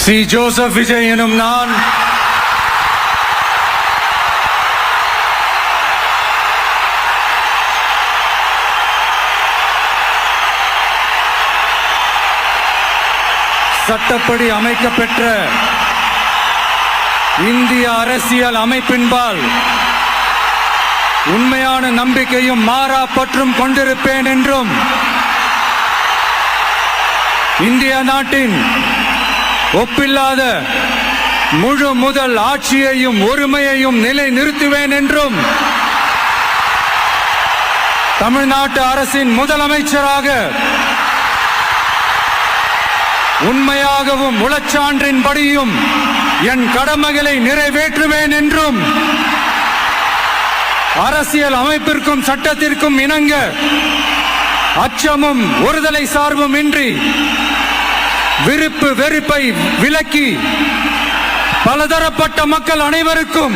Sri Joseph Vijay எனும் நான் சட்டப்படி அமைக்கப்பெற்ற இந்திய அரசியல் அமைப்பின்பால் உண்மையான நம்பிக்கையும் மாறா பற்றும் கொண்டிருப்பேன் என்றும் இந்திய நாட்டின் ஒப்பில்லாத முழு முதல் ஆட்சியையும் ஒருமையையும் நிலை நிறுத்துவேன் என்றும் தமிழ்நாட்டு அரசின் முதலமைச்சராக உண்மையாகவும் உளச்சான்றின்படியும் என் கடமைகளை நிறைவேற்றுவேன் என்றும் அரசியல் அமைப்பிற்கும் சட்டத்திற்கும் இணங்க அச்சமும் ஒருதலை சார்பும் இன்றி விருப்பு வெறுப்பை விலக்கி பலதரப்பட்ட மக்கள் அனைவருக்கும்